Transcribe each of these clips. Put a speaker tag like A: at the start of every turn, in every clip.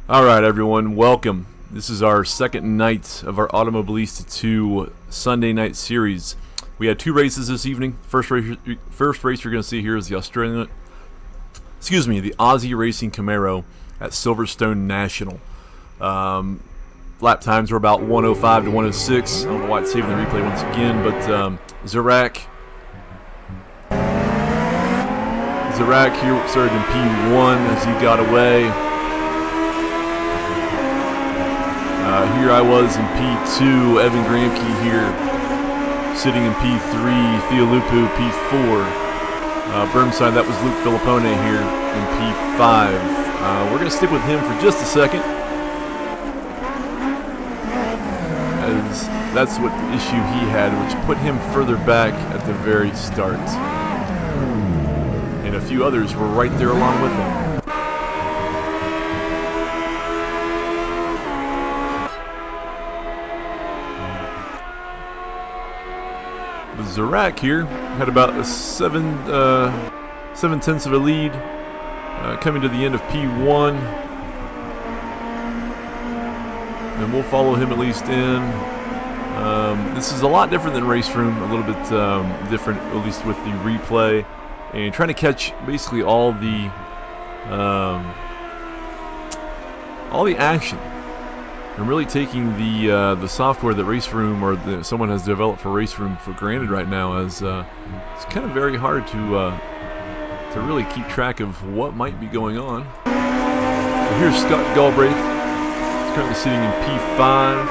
A: Alright everyone, welcome. This is our second night of our Automobilista 2 Sunday night series. We had two races this evening. First race you're going to see here is the the Aussie Racing Camaro at Silverstone National. Lap times were about 105 to 106. I don't know why it's saving the replay once again, but Zarak here started in P1 as he got away. Here I was in P2, Evan Gramke here, sitting in P3, Theolupu P4. Burnside, that was Luke Filippone here in P5. We're going to stick with him for just a second, as that's what the issue he had, which put him further back at the very start. And a few others were right there along with him. Zarak here had about a 7/10 of a lead coming to the end of P1, and we'll follow him at least in. This is a lot different than Race Room, a little bit different, at least with the replay, and trying to catch basically all the action. I'm really taking the software that Race Room or someone has developed for Race Room for granted right now, as it's kind of very hard to really keep track of what might be going on. Here's Scott Galbraith. He's currently sitting in P5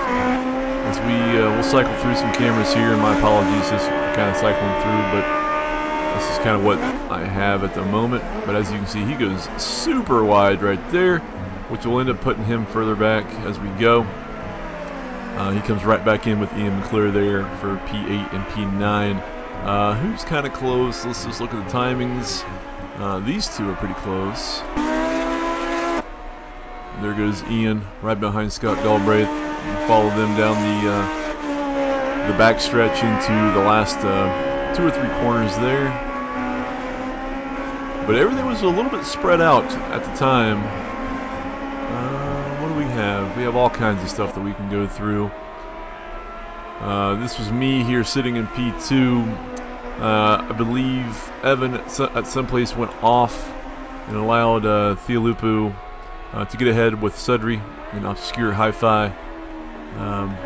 A: as we'll cycle through some cameras here, and my apologies just for kind of cycling through, but this is kind of what I have at the moment. But as you can see, he goes super wide right there, which will end up putting him further back as we go. He comes right back in with Ian McClure there for P8 and P9. Who's kind of close? Let's just look at the timings. These two are pretty close. There goes Ian right behind Scott Galbraith. Follow them down the backstretch into the last 2 or 3 corners there. But everything was a little bit spread out at the time. What do we have? We have all kinds of stuff that we can go through. This was me here sitting in P2. I believe Evan at some place went off and allowed Theolupu to get ahead with Sudri in obscure hi-fi. And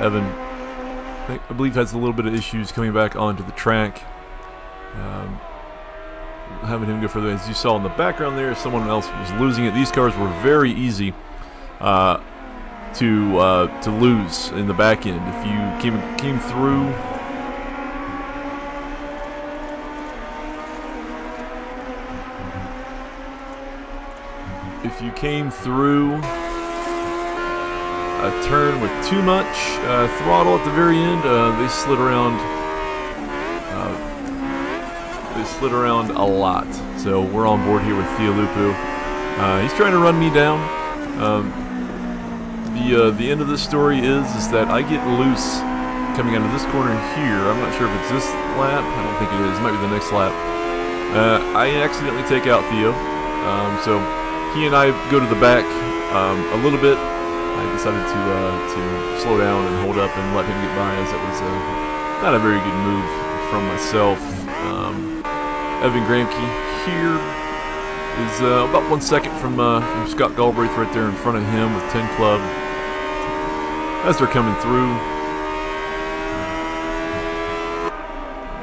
A: Evan, I believe, has a little bit of issues coming back onto the track. Having him go further. As you saw in the background there, someone else was losing it. These cars were very easy to lose in the back end. If you came through, a turn with too much throttle at the very end, they slid around. They slid around a lot. So we're on board here with Theolupu. He's trying to run me down. The end of this story is that I get loose coming out of this corner here. I'm not sure if it's this lap. I don't think it is. It might be the next lap. I accidentally take out Theo. So he and I go to the back a little bit. I decided to slow down and hold up and let him get by, as it was not a very good move from myself. Evan Gramke here is about 1 second from Scott Galbraith right there in front of him with 10 Club. As they're coming through,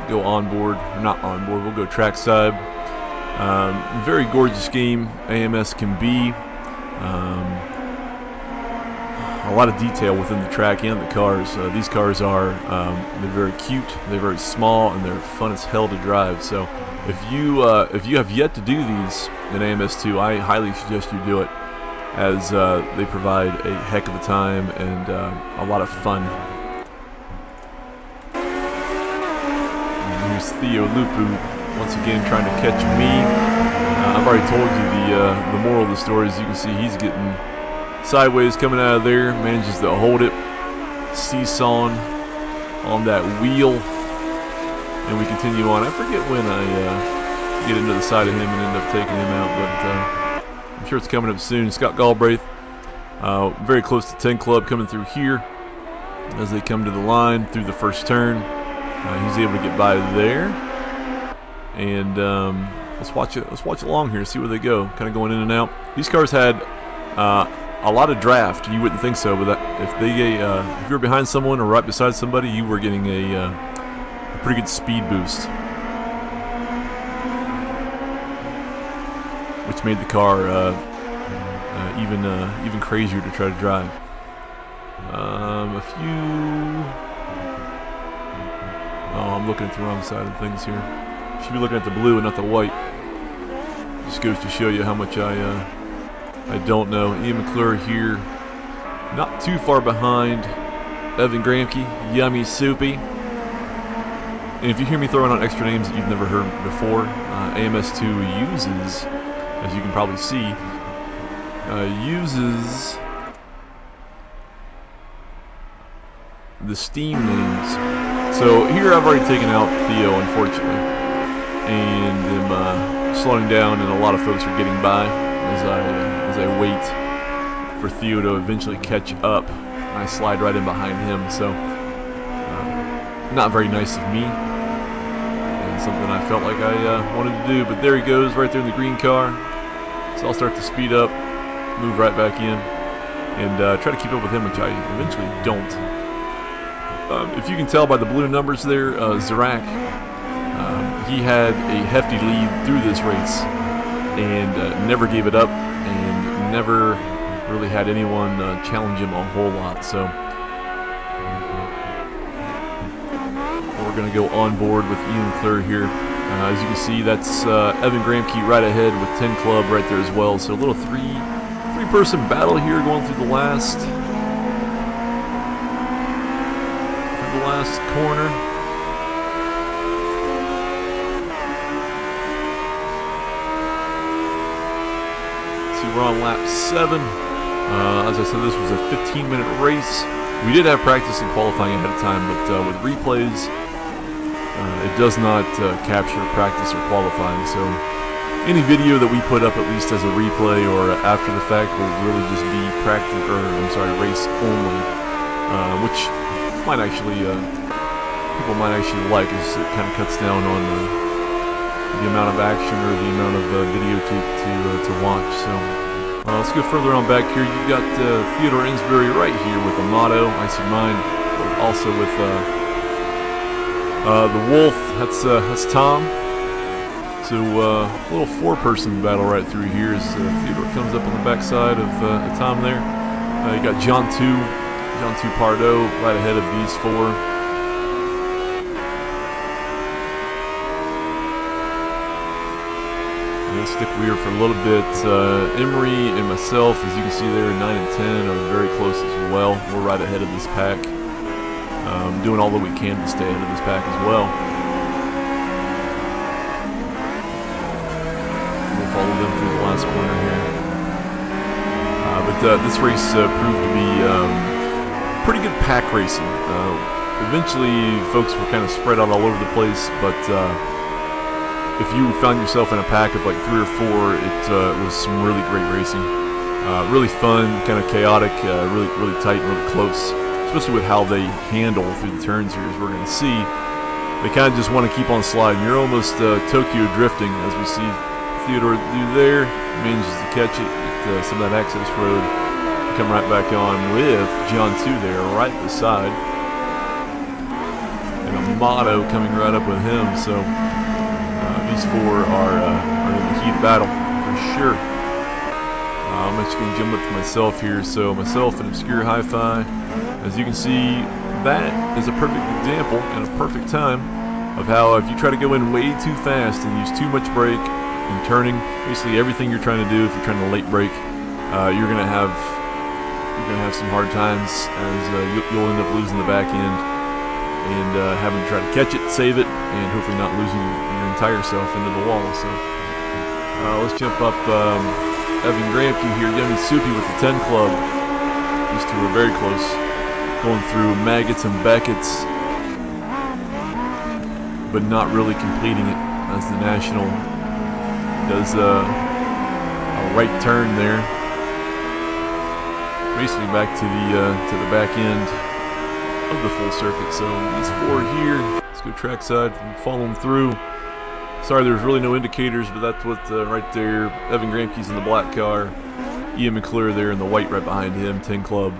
A: go on board, or not on board, we'll go trackside. Very gorgeous game, AMS can be. A lot of detail within the track and the cars. These cars are they're very cute, they're very small, and they're fun as hell to drive. So if you have yet to do these in AMS2, I highly suggest you do it, as they provide a heck of a time and a lot of fun. And here's Theolupu once again trying to catch me. I've already told you the moral of the story. As you can see, he's getting sideways coming out of there, manages to hold it, seesawing on that wheel, and we continue on. I forget when I get into the side of him and end up taking him out, but I'm sure it's coming up soon. Scott Galbraith, very close to 10 Club, coming through here as they come to the line through the first turn. He's able to get by there, and let's watch it. Let's watch along here, see where they go. Kind of going in and out. These cars had a lot of draft. You wouldn't think so, but if you were behind someone or right beside somebody, you were getting a pretty good speed boost, which made the car even crazier to try to drive. I'm looking at the wrong side of things here. Should be looking at the blue and not the white. Just goes to show you how much I don't know. Ian McClure here, not too far behind Evan Gramke, Yummy Soupy. And if you hear me throwing out extra names that you've never heard before, AMS2 uses, as you can probably see, uses the Steam names. So here I've already taken out Theo, unfortunately, and am slowing down, and a lot of folks are getting by as I wait for Theo to eventually catch up. I slide right in behind him, so not very nice of me, and something I felt like I wanted to do. But there he goes, right there in the green car. So I'll start to speed up, move right back in, and try to keep up with him, which I eventually don't. If you can tell by the blue numbers there, Zarak, he had a hefty lead through this race and never gave it up and never really had anyone challenge him a whole lot. So we're going to go on board with Ian McClure here. As you can see, that's Evan Gramke right ahead with 10 Club right there as well. So a little three-person battle here going through the last corner. See, we're on lap 7. As I said, this was a 15-minute race. We did have practice and qualifying ahead of time, but with replays, it does not capture practice or qualifying. So any video that we put up, at least as a replay or after the fact, will really just be race only, which might actually people might actually like, as it kind of cuts down on the amount of action or the amount of videotape to watch. So let's go further on back here. You've got Theodore Insbury right here with a motto, I see mine, also with the Wolf. That's Tom. So a little 4-person battle right through here as Theodore comes up on the backside of Tom there. You got John 2 Pardo right ahead of these 4. And stick weird for a little bit. Emery and myself, as you can see there, 9 and 10 are very close as well. We're right ahead of this pack. Doing all that we can to stay ahead of this pack as well. We'll follow them through the last corner here. But this race proved to be pretty good pack racing. Eventually, folks were kind of spread out all over the place, but if you found yourself in a pack of like 3 or 4, it was some really great racing. Really fun, kind of chaotic, really tight and really close, especially with how they handle through the turns here, as we're going to see. They kind of just want to keep on sliding. You're almost Tokyo drifting, as we see Theodore do there. Manages to catch it at some of that access road. Come right back on with John 2 there, right beside. And Amato coming right up with him. So these 4 are in the heat of battle for sure. I'm just going to jump up to myself here. So myself and Obscure Hi-Fi. As you can see, that is a perfect example and a perfect time of how if you try to go in way too fast and use too much brake and turning, basically everything you're trying to do, if you're trying to late brake, you're going to have some hard times, as you'll end up losing the back end and having to try to catch it, save it, and hopefully not losing your entire self into the wall. So let's jump up Evan Gramke here, Yummy Soupy with the 10 Club. These 2 are very close, going through Maggots and Beckett's, but not really completing it, as the National does a right turn there. Basically back to the back end of the full circuit. So these 4 here. Let's go trackside and follow them through. Sorry, there's really no indicators, but that's what right there. Evan Gramke's in the black car. Ian McClure there in the white right behind him. 10 Club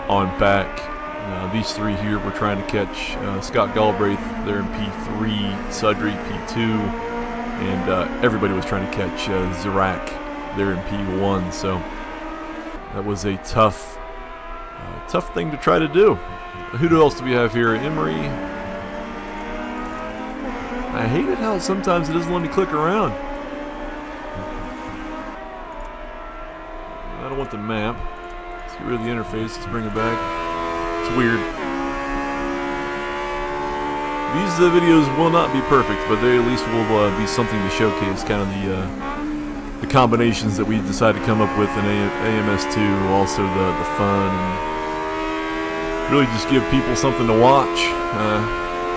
A: on back. These 3 here we're trying to catch Scott Galbraith there in P3, Sudry P2, and everybody was trying to catch Zarak there in P1. So that was a tough thing to try to do. Who else do we have here? Emery. I hate it how sometimes it doesn't let me click around. I don't want the map. Let's get rid of the interface. Let's bring it back. It's weird. These videos will not be perfect, but they at least will be something to showcase kind of the combinations that we decided to come up with in AMS2. Also the fun, and really just give people something to watch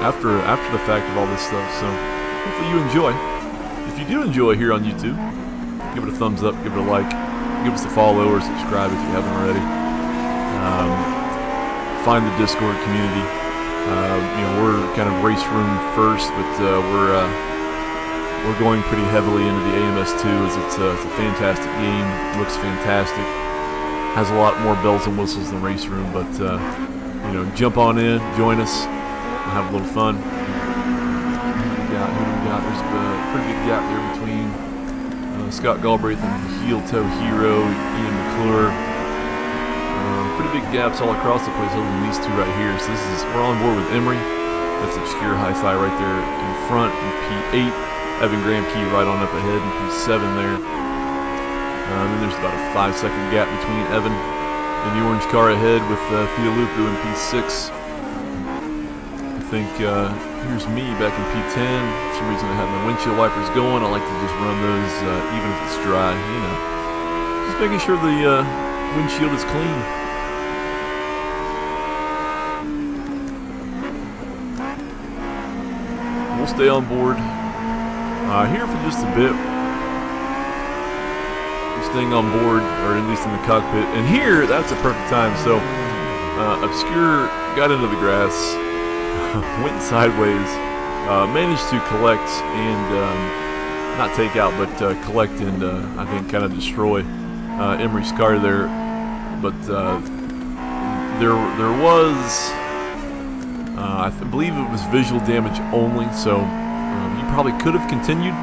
A: after the fact of all this stuff. So hopefully you enjoy. If you do enjoy here on YouTube, give it a thumbs up, give it a like, give us a follow or subscribe if you haven't already. Find the Discord community. We're kind of race room first, but we're going pretty heavily into the AMS2 as it's a fantastic game. It looks fantastic. Has a lot more bells and whistles than race room, but jump on in, join us. We'll have a little fun. Who do we got? There's a pretty big gap there between Scott Galbraith and heel toe hero Ian McClure. Pretty big gaps all across the place other than these 2 right here. So we're on board with Emery. That's Obscure Hi-Fi right there in front in P8. Evan Gramke right on up ahead in P7 there. Then there's about a 5-second gap between Evan and the orange car ahead with Theolupu in P6. I think here's me back in P10. For some reason I have my windshield wipers going. I like to just run those even if it's dry, just making sure the windshield is clean. We'll stay on board here for just a bit. We're staying on board, or at least in the cockpit. And here, that's a perfect time. So Obscure got into the grass. Went sideways, managed to collect and not take out, but collect and I think kind of destroy Emery's car there. But there was, I believe it was visual damage only, so he probably could have continued.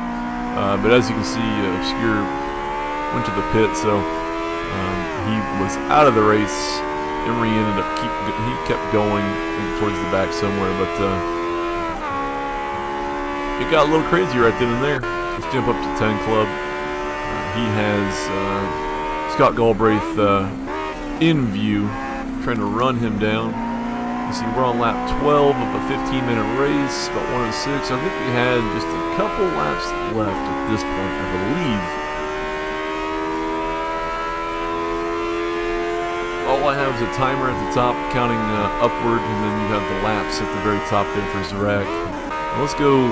A: But as you can see, Obscure went to the pit, so he was out of the race. Emery ended up he kept going towards the back somewhere, but it got a little crazy right then and there. Let's jump up to 10 Club. He has Scott Galbraith in view, trying to run him down. You see, we're on lap 12 of a 15-minute race, about 106. I think we had just a couple laps left at this point, I believe. All I have is a timer at the top counting upward, and then you have the laps at the very top there for Zarak. Now let's go.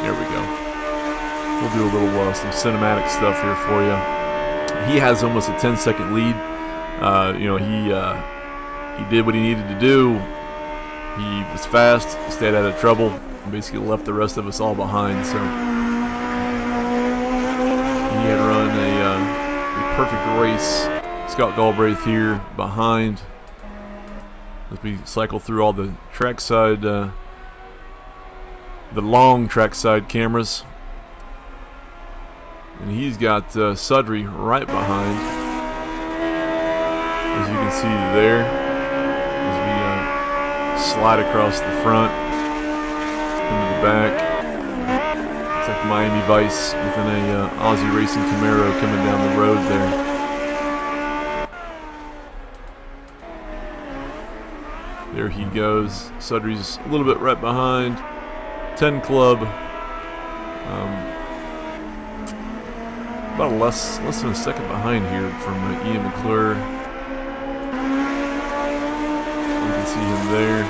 A: There we go. We'll do a little some cinematic stuff here for you. He has almost a 10-second lead. He did what he needed to do. He was fast, stayed out of trouble, and basically left the rest of us all behind. So he had run a perfect race. Scott Galbraith here behind as we cycle through all the trackside, the long trackside cameras. And he's got Sudry right behind, as you can see there. Slide across the front, into the back. It's like Miami Vice within a Aussie racing Camaro coming down the road there. There he goes. Sudry's a little bit right behind. 10 Club. About less than a second behind here from Ian McClure. see him there.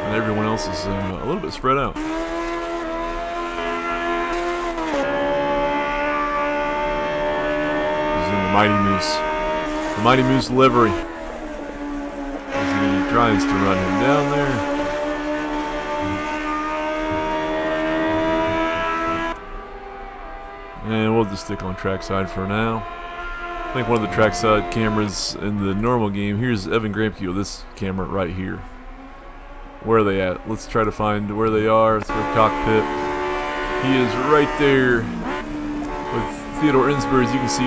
A: And everyone else is a little bit spread out. He's in the Mighty Moose. The Mighty Moose livery. As he tries to run him down there. And we'll just stick on trackside for now. I think one of the trackside cameras in the normal game. Here's Evan Gramke with this camera right here. Where are they at? Let's try to find where they are. It's their cockpit. He is right there with Theodore Insberg. As you can see,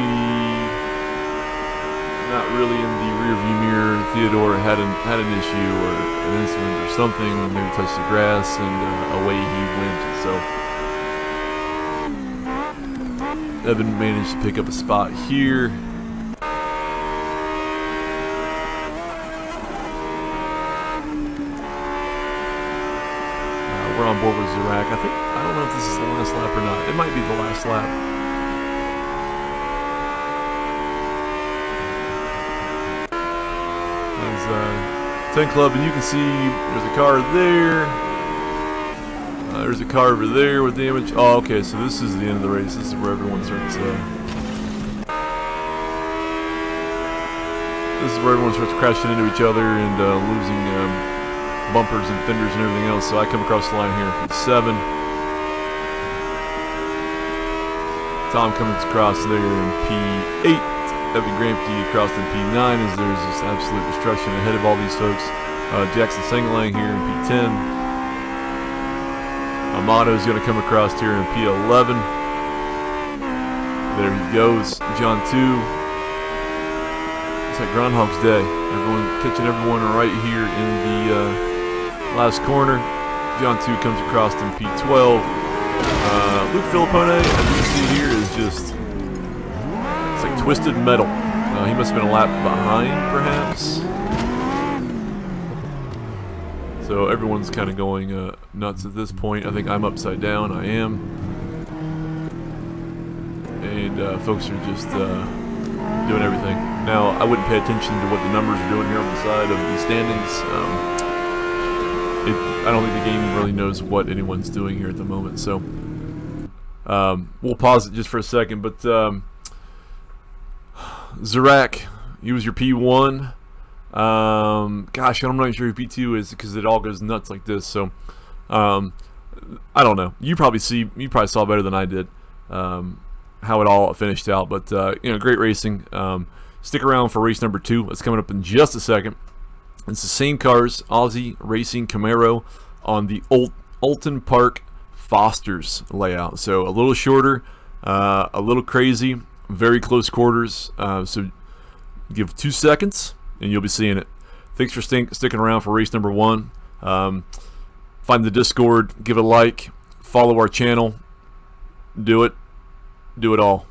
A: not really in the rear view mirror. Theodore had an issue or an incident or something. Maybe touched the grass and away he went. So Evan managed to pick up a spot here. We're on board with Zirak. I don't know if this is the last lap or not. It might be the last lap. There's 10 Club, and you can see there's a car there. There's a car over there with damage. Oh, okay, so this is the end of the race. This is where everyone starts. This is where everyone starts crashing into each other and losing bumpers and fenders and everything else. So I come across the line here in P7. Tom comes across there in P8. Evan Gramke across in P9 as there's just absolute destruction ahead of all these folks. Jackson Senglang here in P10. Amato is going to come across here in P11. There he goes. John 2. It's like Groundhog's Day. Everyone catching everyone right here in the last corner. John 2 comes across in P12. Luke Filippone, as you can see here, is just, it's like twisted metal. He must have been a lap behind, perhaps. So everyone's kind of going nuts at this point. I think I'm upside down. I am. And folks are just doing everything. Now, I wouldn't pay attention to what the numbers are doing here on the side of the standings. I don't think the game really knows what anyone's doing here at the moment. So we'll pause it just for a second. But Zirak, he was your P1. Gosh, I'm not even sure who P2 is because it all goes nuts like this. So I don't know. You probably saw better than I did how it all finished out. But great racing. Stick around for race number 2. It's coming up in just a second. It's the same cars, Aussie Racing Camaro, on the Oulton Park Foster's layout. So a little shorter, a little crazy, very close quarters. So give 2 seconds and you'll be seeing it. Thanks for sticking around for race number 1. Find the Discord, give it a like, follow our channel, do it all.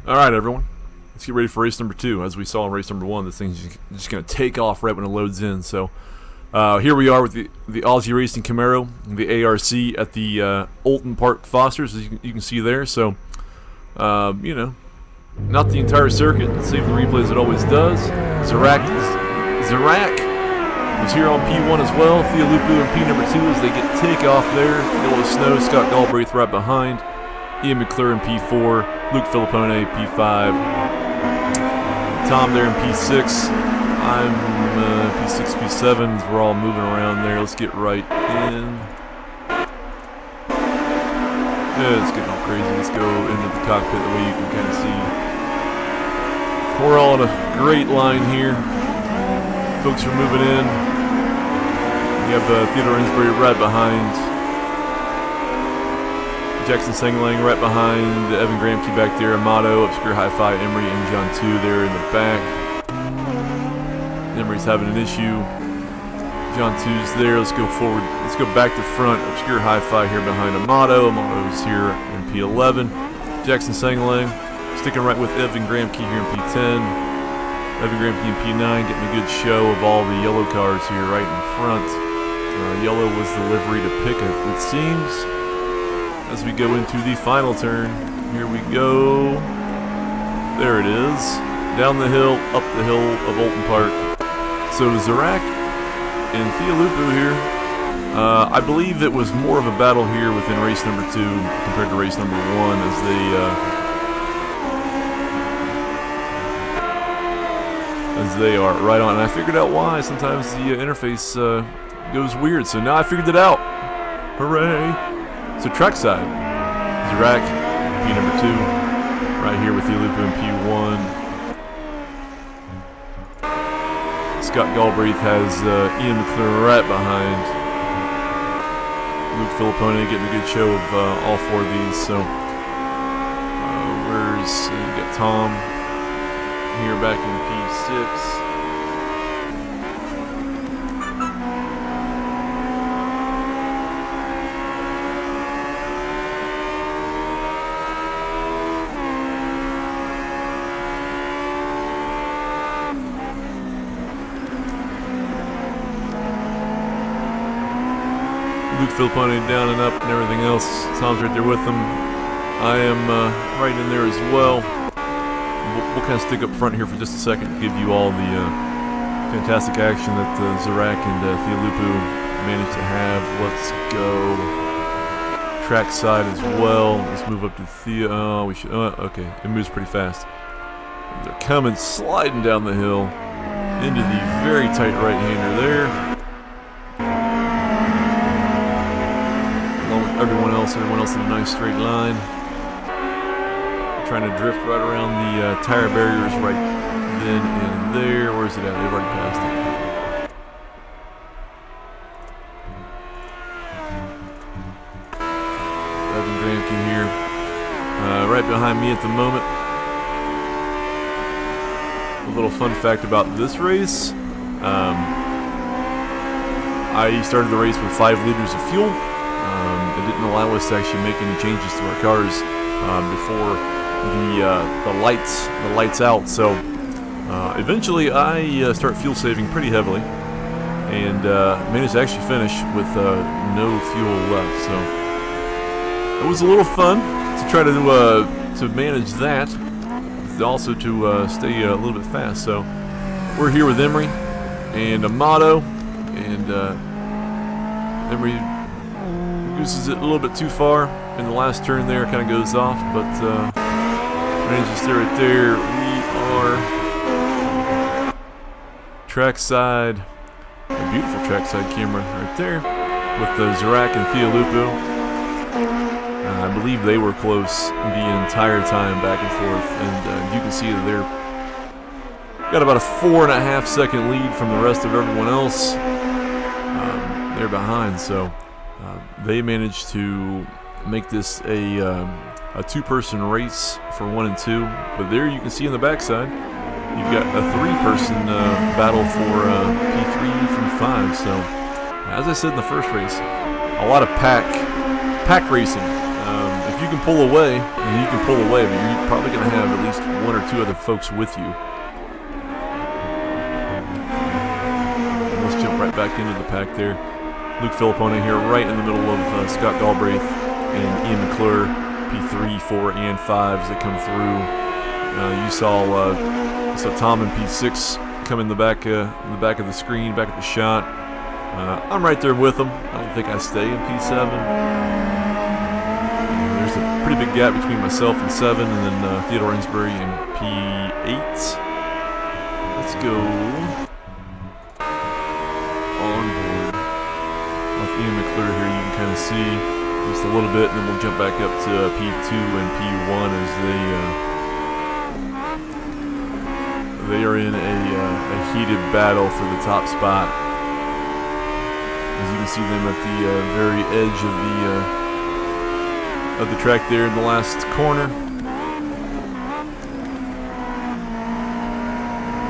A: Alright everyone, let's get ready for race number 2. As we saw in race number 1, this thing's just going to take off right when it loads in. So here we are with the Aussie Racing Camaro, the ARC at the Oulton Park Fosters, as you can see there. So, not the entire circuit. Save the replay as it always does. Zirak is here on P1 as well. Theolupu in P number 2 as they get takeoff there. Yellow Snow, Scott Galbraith right behind. Ian McClure in P4. Luke Filippone, P5. Tom there in P6. I'm P6, P7s. We're all moving around there. Let's get right in. Yeah, it's getting all crazy. Let's go into the cockpit the way you can kind of see. We're all in a great line here. Folks are moving in. You have Theodore Insberg right behind. Jackson Senglang right behind. Evan Gramke back there. Amato, Obscure Hi-Fi, Emery, and John 2 there in the back. Emery's having an issue. John 2's there. Let's go forward. Let's go back to front. Obscure Hi-Fi here behind Amato. Amato's here in P11. Jackson Senglang sticking right with Evan Gramke here in P10. Evan Gramke in P9 getting a good show of all the yellow cars here right in front. Yellow was the livery to pick up, it seems. As we go into the final turn, here we go. There it is. Down the hill, up the hill of Oulton Park. So Zarak and Theolupu here. I believe it was more of a battle here within race number 2 compared to race number 1 as they are right on. And I figured out why. Sometimes the interface goes weird. So now I figured it out. Hooray! So trackside. Zarak, P number 2, right here with Theolupu in P1. Scott Galbraith has Ian McClure right behind. Luke Filippone getting a good show of all 4 of these. So where's you got Tom here back in P6. Luke Filippone down and up and everything else. Tom's right there with them. I am right in there as well. We'll kind of stick up front here for just a second to give you all the fantastic action that Zarak and Theolupu managed to have. Let's go trackside as well. Let's move up to Theo. Oh, we should. Okay, it moves pretty fast. They're coming, sliding down the hill into the very tight right-hander there. Everyone else in a nice straight line. Trying to drift right around the tire barriers right then and there. Where's it at? They've already passed it. Evan Gramke here. Right behind me at the moment. A little fun fact about this race. I started the race with 5 liters of fuel. It didn't allow us to actually make any changes to our cars before the lights out. So eventually I start fuel saving pretty heavily and managed to actually finish with no fuel left. So it was a little fun to try to manage that, also to stay a little bit fast. So we're here with Emery and Amato, and Emery gooses it a little bit too far in the last turn there, kind of goes off, but manages to stay right there. We are trackside, a beautiful trackside camera right there with Zarak and Theolupu. I believe they were close the entire time back and forth, and you can see that they're got about a 4.5 second lead from the rest of everyone else. They're behind, so they managed to make this a 2-person race for 1 and 2. But there you can see in the backside, you've got a 3-person battle for P3 from 5. So, as I said in the first race, a lot of pack racing. If you can pull away, then you can pull away, but you're probably going to have at least 1 or 2 other folks with you. Let's jump right back into the pack there. Luke Filippone here right in the middle of Scott Galbraith and Ian McClure, P3, 4, and 5 as they come through. You saw Tom in P6 come in the back of the screen, back at the shot. I'm right there with them. I don't think I stay in P7. There's a pretty big gap between myself and 7, and then Theodore Insbury in P8. Let's go on board. With Ian McClure here, you can kind of see just a little bit, and then we'll jump back up to P2 and P1 as they are in a heated battle for the top spot. As you can see them at the very edge of the track there in the last corner.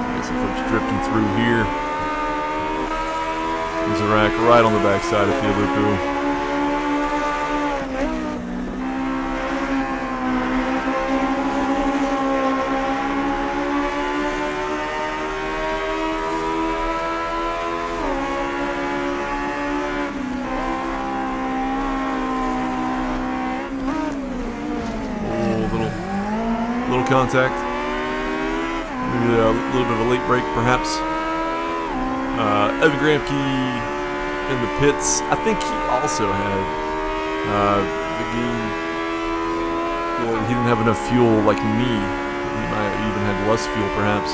A: Got some folks drifting through here. Zarak right on the backside of Theolupu. Little contact. maybe a little bit of a late break, perhaps. Evan Gramke in the pits. I think he also had the game. Well, he didn't have enough fuel like me. He might have even had less fuel, perhaps.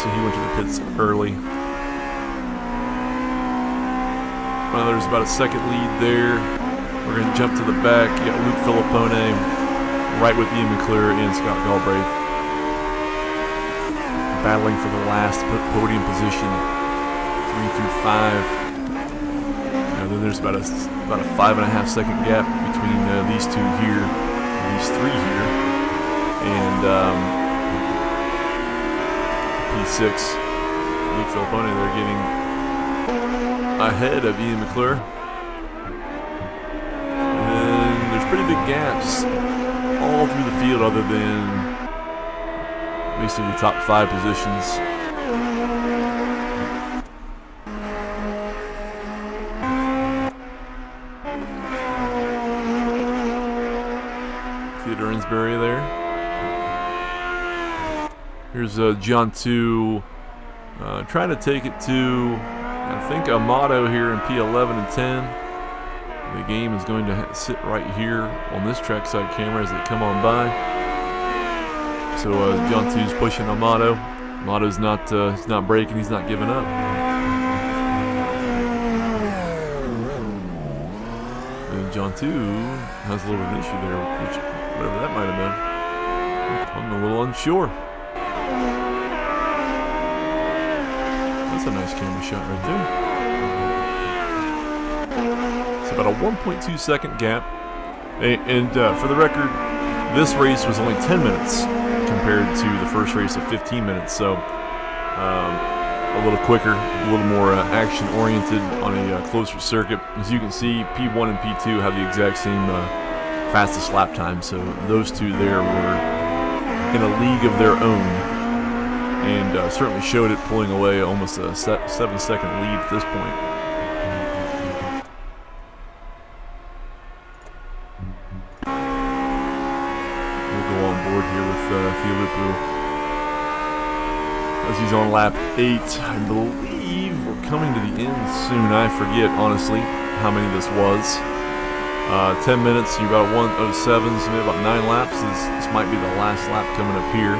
A: So he went to the pits early. Well, there's about a second lead there. We're going to jump to the back. You got Luke Filippone right with Ian McClure and Scott Galbraith, battling for the last podium position, 3 through 5. And then there's about a 5.5 second gap between these two here, these three here, and P6. Luke Filippone, they're getting ahead of Ian McClure. And then there's pretty big gaps all through the field, other than basically the top 5 positions. Theodore Insbury there. Here's John 2 trying to take it to, I think, Amato here in P11 and 10. The game is going to sit right here on this trackside camera as they come on by. So John 2's pushing Amato. Amato's not he's not breaking, he's not giving up. And John 2 has a little bit of an issue there, which, whatever that might have been. I'm a little unsure. That's a nice camera shot right there. It's about a 1.2 second gap. And for the record, this race was only 10 minutes compared to the first race of 15 minutes. So a little quicker, a little more action-oriented on a closer circuit. As you can see, P1 and P2 have the exact same fastest lap time. So those two there were in a league of their own. And certainly showed it, pulling away almost a 7-second lead at this point. As he's on lap 8, I believe we're coming to the end soon. I forget, honestly, how many this was. 10 minutes, you're about 1:07, so maybe about 9 laps. This might be the last lap coming up here.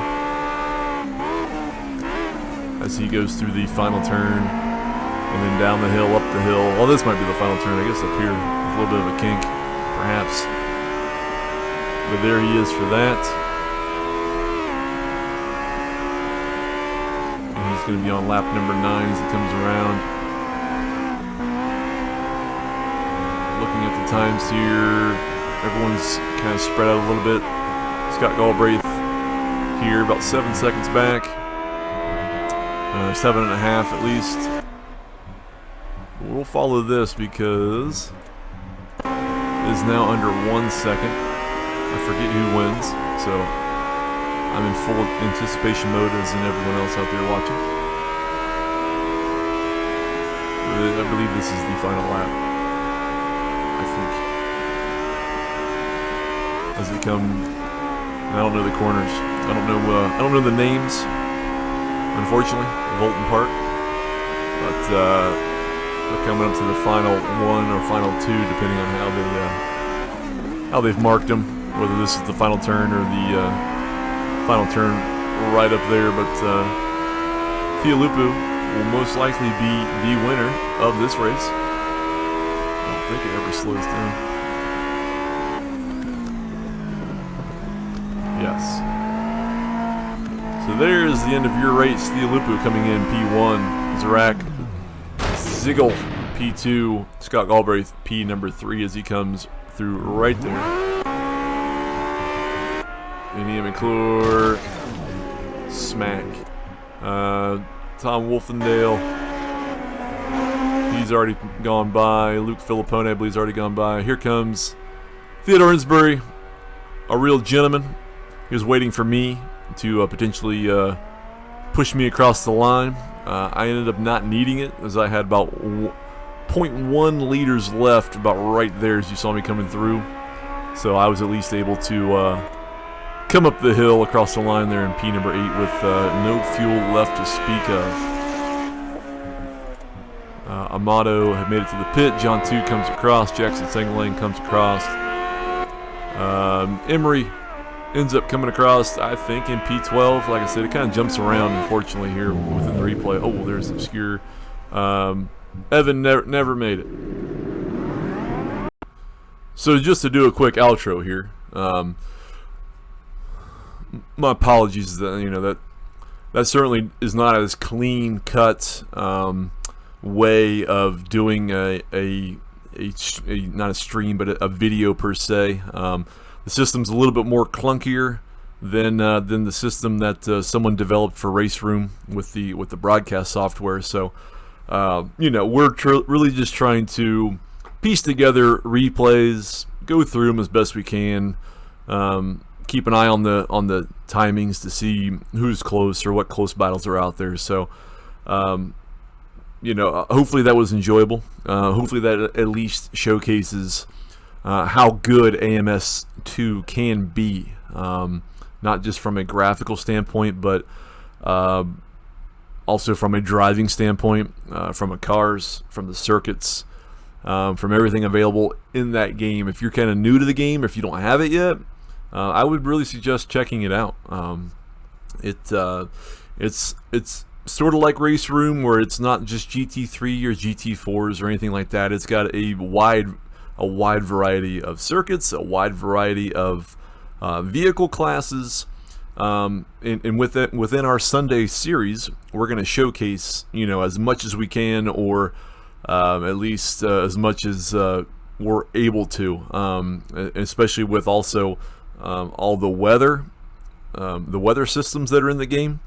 A: As he goes through the final turn, and then down the hill, up the hill. Well, this might be the final turn, I guess, up here. A little bit of a kink, perhaps. But there he is for that. Going to be on lap number 9 as it comes around. Looking at the times here, everyone's kind of spread out a little bit. Scott Galbraith here, about 7 seconds back, 7.5 at least. We'll follow this because it is now under 1 second. I forget who wins, so I'm in full anticipation mode as in everyone else out there watching. I believe this is the final lap, I think. As they come, I don't know the corners. I don't know the names, unfortunately, of Oulton Park. But they're coming up to the final 1 or final 2, depending on how they've marked them. Whether this is the final turn or the final turn right up there, but Fialupu will most likely be the winner of this race. I don't think it ever slows down. Yes. So there's the end of your race. Fialupu coming in P1, Zarak Ziggle P2, Scott Galbraith P number 3 as he comes through right there. And Ian McClure, smack. Tom Wolfendale, he's already gone by. Luke Filippone, I believe, has already gone by. Here comes Theodore Insbury, a real gentleman. He was waiting for me to potentially push me across the line. I ended up not needing it as I had about 0.1 liters left, about right there as you saw me coming through. So I was at least able to come up the hill across the line there in P number 8 with no fuel left to speak of. Amato had made it to the pit. John 2 comes across. Jackson Senglane comes across. Emery ends up coming across, I think, in P12. Like I said, it kind of jumps around, unfortunately, here within the replay. Oh, there's Obscure. Evan never made it. So just to do a quick outro here, my apologies that that certainly is not as clean cut way of doing a not a stream but a video per se. The system's a little bit more clunkier than the system that someone developed for Race Room with the broadcast software. So we're really just trying to piece together replays, go through them as best we can, keep an eye on the timings to see who's close or what close battles are out there. So hopefully that was enjoyable. Hopefully that at least showcases how good AMS2 can be, not just from a graphical standpoint, but also from a driving standpoint, from the cars, from the circuits, from everything available in that game. If you're kind of new to the game, if you don't have it yet, I would really suggest checking it out. It's sort of like Race Room, where it's not just GT3 or GT4s or anything like that. It's got a wide variety of circuits, a wide variety of vehicle classes, and within our Sunday series, we're going to showcase as much as we can, or at least as much as we're able to, especially with also all the weather systems that are in the game,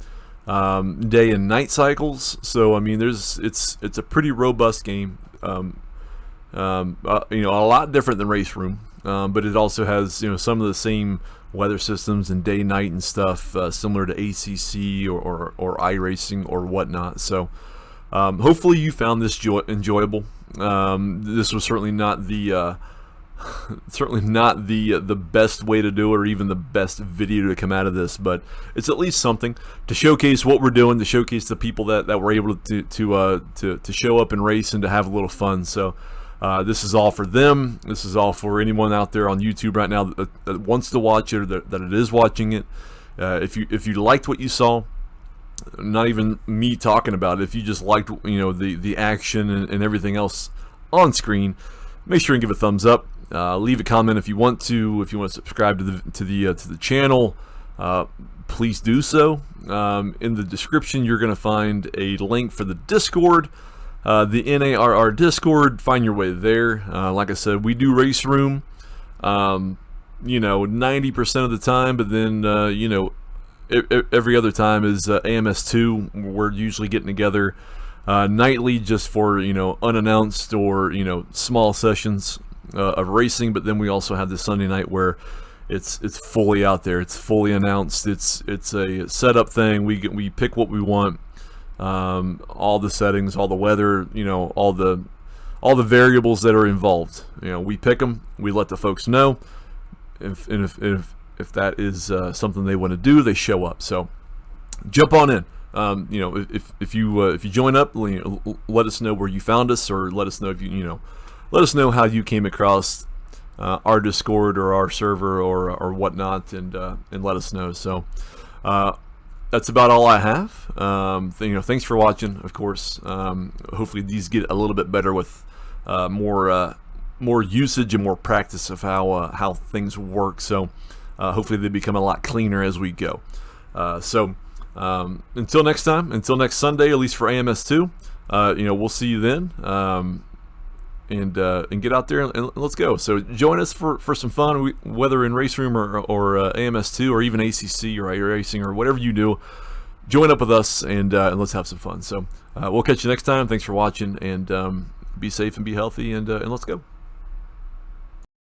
A: day and night cycles. So I mean, it's a pretty robust game. A lot different than Race Room, but it also has some of the same weather systems and day night and stuff, similar to ACC or iRacing or whatnot. So hopefully you found this enjoyable. This was certainly not the best way to do it, or even the best video to come out of this, but it's at least something to showcase what we're doing, to showcase the people that were able to show up and race and to have a little fun. So this is all for them. This is all for anyone out there on YouTube right now that wants to watch it, or that it is watching it. If you liked what you saw, not even me talking about it, if you just liked the action and everything else on screen, make sure and give a thumbs up. Leave a comment if you want to. If you want to subscribe to the channel, please do so. In the description, you're going to find a link for the Discord, the NARR Discord. Find your way there. Like I said, we do Race Room, 90% of the time, but then every other time is AMS2. We're usually getting together nightly just for unannounced or small sessions of racing. But then we also have this Sunday night where it's fully out there. It's fully announced. It's a setup thing. We pick what we want, all the settings, all the weather, all the variables that are involved. We pick them. We let the folks know. If that is something they want to do, they show up. So jump on in. If you join up, let us know where you found us, or let us know if let us know how you came across our Discord or our server or whatnot, and let us know. So that's about all I have. Thanks for watching. Of course, hopefully these get a little bit better with more usage and more practice of how things work. So hopefully they become a lot cleaner as we go. Until next time, until next Sunday, at least for AMS2, we'll see you then. And get out there and let's go. So join us for some fun, whether in Race Room or AMS2 or even ACC or iRacing or whatever you do. Join up with us and let's have some fun. So we'll catch you next time. Thanks for watching, and be safe and be healthy, and let's go.